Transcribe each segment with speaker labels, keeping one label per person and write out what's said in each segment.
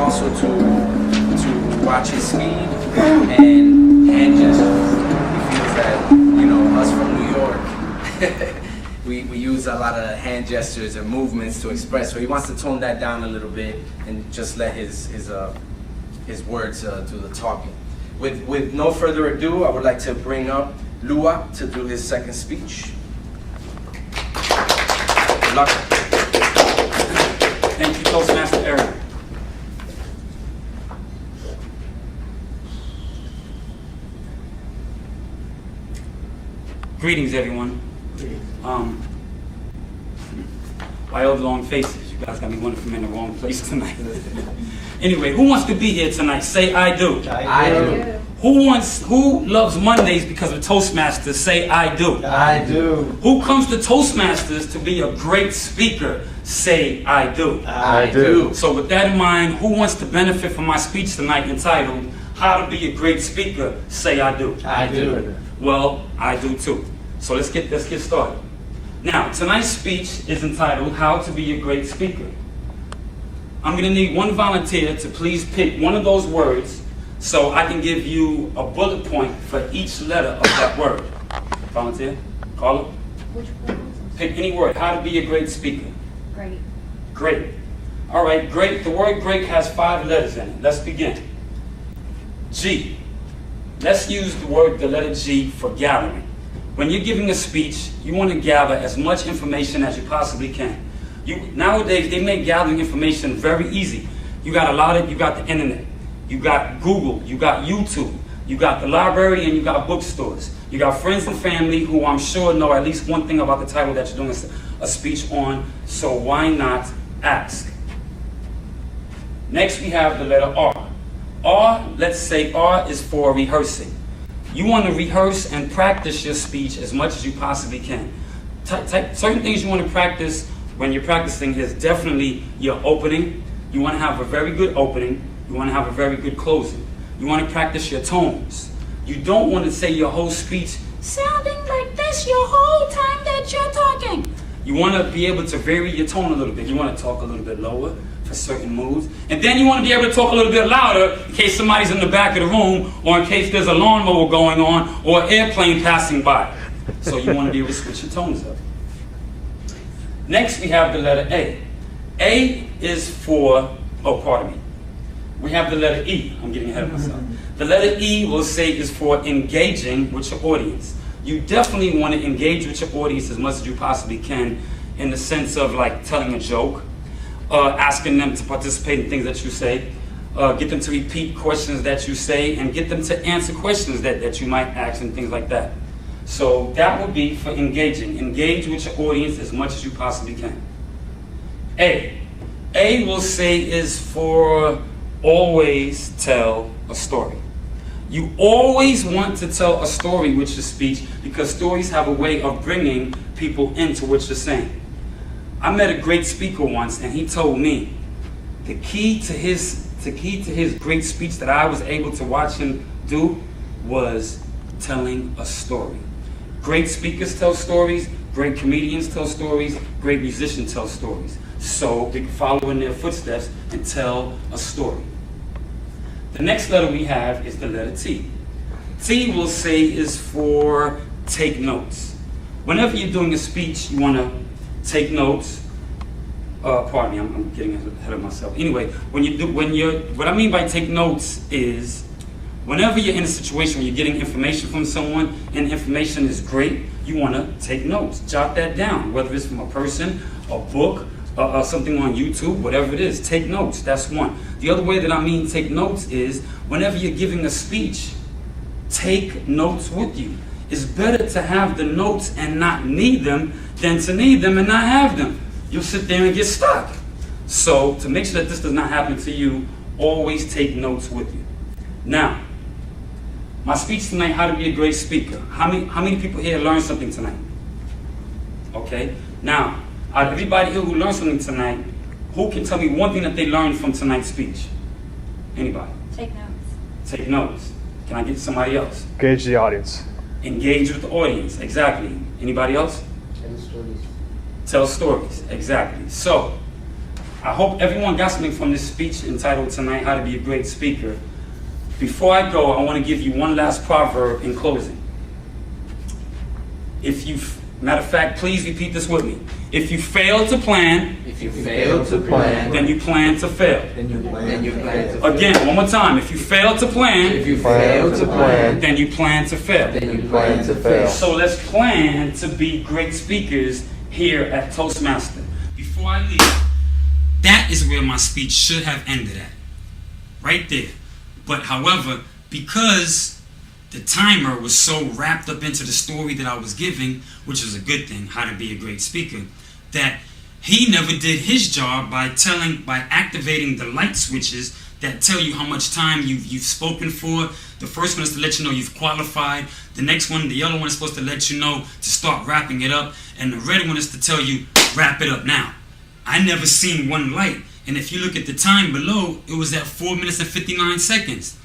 Speaker 1: also to watch his speed and hand gestures. He feels that, you know, us from New York, we use a lot of hand gestures and movements to express. So he wants to tone that down a little bit and just let his words do the talking. With no further ado, I would like to bring up Lua to do his second speech. Good luck.
Speaker 2: Thank you, Toastmaster Eric. Greetings, everyone. Why all the long faces? You guys got me wondering if I'm in the wrong place tonight. Anyway, who wants to be here tonight? Say I do.
Speaker 1: I do.
Speaker 2: Who loves Mondays because of Toastmasters? Say I do.
Speaker 3: I do.
Speaker 2: Who comes to Toastmasters to be a great speaker? Say I do.
Speaker 3: I do.
Speaker 2: So with that in mind, who wants to benefit from my speech tonight entitled, How to Be a Great Speaker? Say I do.
Speaker 3: I do.
Speaker 2: Well, I do too. So let's get started. Now, tonight's speech is entitled, How to Be a Great Speaker. I'm going to need one volunteer to please pick one of those words so I can give you a bullet point for each letter of that word. Volunteer? Carla?
Speaker 4: Which word?
Speaker 2: Pick any word. How to be a great speaker.
Speaker 4: Great.
Speaker 2: Great. All right, great. The word great has 5 letters in it. Let's begin. G. Let's use the letter G for gathering. When you're giving a speech, you want to gather as much information as you possibly can. Nowadays, they make gathering information very easy. You got the internet, you got Google, you got YouTube, you got the library, and you got bookstores. You got friends and family who I'm sure know at least one thing about the title that you're doing a speech on, so why not ask? Next, we have the letter R. R, let's say R is for rehearsing. You want to rehearse and practice your speech as much as you possibly can. Certain things you want to practice when you're practicing is definitely your opening. You want to have a very good opening. You want to have a very good closing. You want to practice your tones. You don't want to say your whole speech sounding like this your whole time that you're talking. You want to be able to vary your tone a little bit. You want to talk a little bit lower for certain moods. And then you want to be able to talk a little bit louder in case somebody's in the back of the room, or in case there's a lawnmower going on, or an airplane passing by. So you want to be able to switch your tones up. Next, we have the letter A. A is for, we have the letter E. I'm getting ahead of myself. The letter E will say is for engaging with your audience. You definitely want to engage with your audience as much as you possibly can, in the sense of like telling a joke, asking them to participate in things that you say, get them to repeat questions that you say, and get them to answer questions that you might ask and things like that. So that would be for engaging. Engage with your audience as much as you possibly can. A. A will say is for always tell a story. You always want to tell a story with your speech because stories have a way of bringing people into what you're saying. I met a great speaker once, and he told me the key to his great speech that I was able to watch him do was telling a story. Great speakers tell stories, great comedians tell stories, great musicians tell stories. So we can follow in their footsteps and tell a story. The next letter we have is the letter T. T will say is for take notes. Whenever you're doing a speech, you want to take notes. Pardon me, I'm getting ahead of myself. Anyway, what I mean by take notes is whenever you're in a situation where you're getting information from someone and information is great, you want to take notes. Jot that down, whether it's from a person, a book, something on YouTube, whatever it is. Take notes, that's one. The other way that I mean take notes is whenever you're giving a speech, take notes with you. It's better to have the notes and not need them than to need them and not have them. You'll sit there and get stuck. So to make sure that this does not happen to you, always take notes with you. Now, my speech tonight, how to be a great speaker. How many people here learned something tonight? Okay. Now, out of everybody here who learned something tonight, who can tell me one thing that they learned from tonight's speech? Anybody?
Speaker 4: Take notes.
Speaker 2: Take notes. Can I get somebody else?
Speaker 3: Engage the audience.
Speaker 2: Engage with the audience. Exactly. Anybody else?
Speaker 5: Tell stories.
Speaker 2: Tell stories. Exactly. So, I hope everyone got something from this speech entitled tonight, How to Be a Great Speaker. Before I go, I want to give you one last proverb in closing. Matter of fact, please repeat this with me. If you fail to plan, then you plan to fail. Again, one more time. If you fail to plan, then you plan to fail. So let's plan to be great speakers here at Toastmasters. Before I leave, that is where my speech should have ended at. Right there. But however, because the timer was so wrapped up into the story that I was giving, which is a good thing, how to be a great speaker, that he never did his job by activating the light switches that tell you how much time you've spoken for. The first one is to let you know you've qualified. The next one, the yellow one, is supposed to let you know to start wrapping it up. And the red one is to tell you, wrap it up now. I never seen one light. And if you look at the time below, it was at 4 minutes and 59 seconds,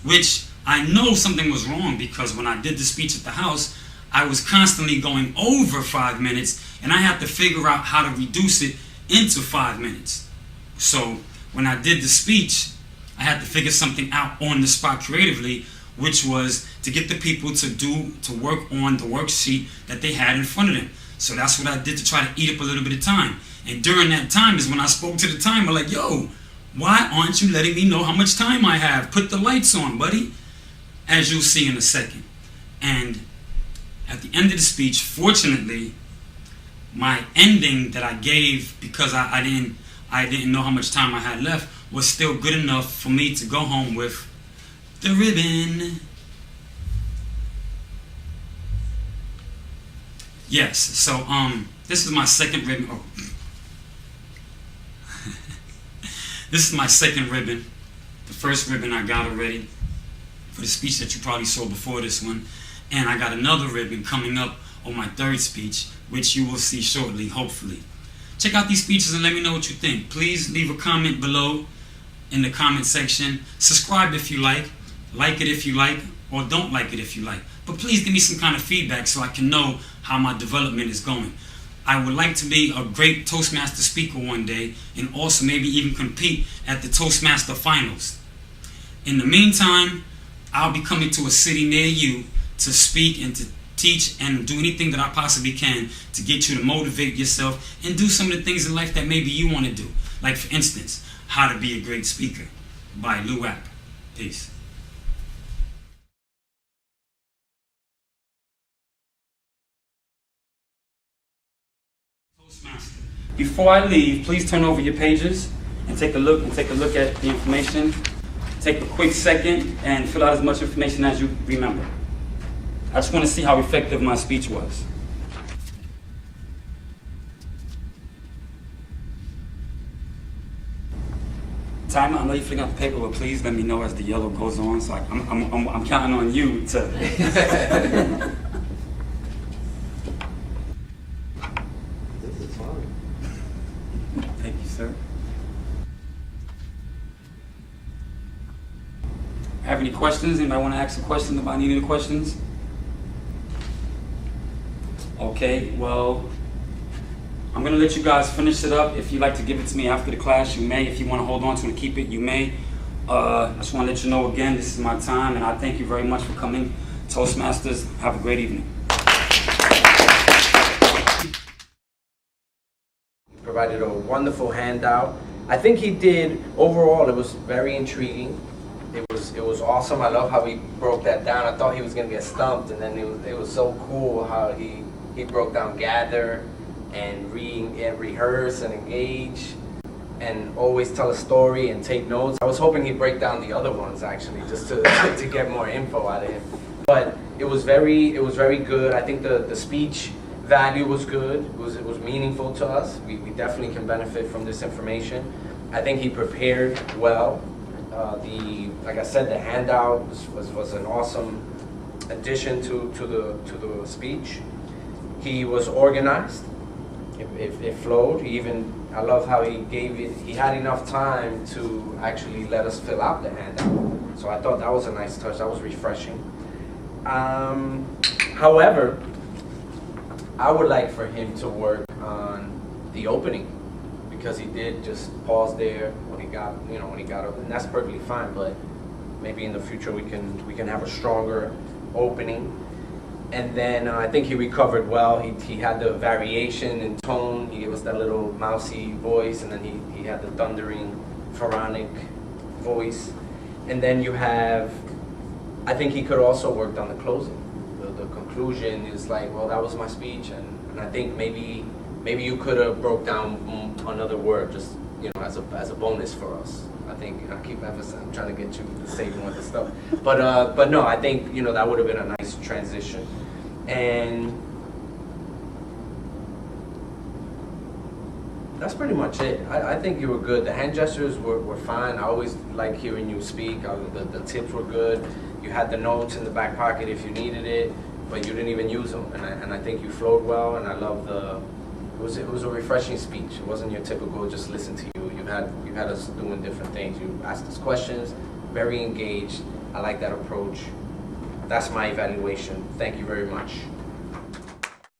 Speaker 2: which I know something was wrong, because when I did the speech at the house, I was constantly going over 5 minutes, and I had to figure out how to reduce it into 5 minutes. So when I did the speech, I had to figure something out on the spot creatively, which was to get the people to work on the worksheet that they had in front of them. So that's what I did to try to eat up a little bit of time. And during that time is when I spoke to the timer like, yo, why aren't you letting me know how much time I have? Put the lights on, buddy. As you'll see in a second. And at the end of the speech, fortunately, my ending that I gave, because I didn't know how much time I had left, was still good enough for me to go home with the ribbon. Yes, so this is my second ribbon. Oh. This is my second ribbon. The first ribbon I got already for the speech that you probably saw before this one. And I got another ribbon coming up on my third speech, which you will see shortly, hopefully. Check out these speeches and let me know what you think. Please leave a comment below in the comment section. Subscribe if you like it if you like, or don't like it if you like. But please give me some kind of feedback so I can know how my development is going. I would like to be a great Toastmaster speaker one day, and also maybe even compete at the Toastmaster finals. In the meantime, I'll be coming to a city near you to speak and to teach and do anything that I possibly can to get you to motivate yourself and do some of the things in life that maybe you want to do. Like, for instance, How to Be a Great Speaker by Lou App. Peace. Toastmaster. Before I leave, please turn over your pages and take a look at the information. Take a quick second and fill out as much information as you remember. I just want to see how effective my speech was. Timer, I know you're filling out the paper, but please let me know as the yellow goes on. So I'm counting on you to.
Speaker 3: This is fine.
Speaker 2: Thank you, sir. Have any questions? Anybody want to ask a question about any of the questions? Okay, well, I'm going to let you guys finish it up. If you'd like to give it to me after the class, you may. If you want to hold on to it and keep it, you may. I just want to let you know again, this is my time, and I thank you very much for coming. Toastmasters, have a great evening.
Speaker 4: He provided a wonderful handout. I think he did, overall, it was very intriguing. It was awesome. I love how he broke that down. I thought he was going to get stumped, and then it was so cool how he broke down gather and rehearse and engage and always tell a story and take notes. I was hoping he'd break down the other ones, actually, just to get more info out of him. But it was very good. I think the speech value was good. It was meaningful to us. We definitely can benefit from this information. I think he prepared well. Like I said, the handout was an awesome addition to the speech. He was organized. It flowed. I love how he had enough time to actually let us fill out the handout. So I thought that was a nice touch. That was refreshing. However, I would like for him to work on the opening, because he did just pause there when he got, when he got up, and that's perfectly fine. But maybe in the future we can have a stronger opening. And then I think he recovered well. He had the variation in tone. He gave us that little mousy voice, and then he had the thundering pharaonic voice. And then you have, I think he could also worked on the closing. The conclusion is like, well, that was my speech, and I think maybe you could have broke down another word, just as a bonus for us. I think I keep emphasizing, I'm trying to get you to say more of the stuff, but no, I think that would have been a nice transition, and that's pretty much it. I think you were good. The hand gestures were fine. I always like hearing you speak. The tips were good. You had the notes in the back pocket if you needed it, but you didn't even use them. And I think you flowed well. And I love it was a refreshing speech. It wasn't your typical just listen to you. You had us doing different things. You asked us questions. Very engaged. I like that approach. That's my evaluation. Thank you very much.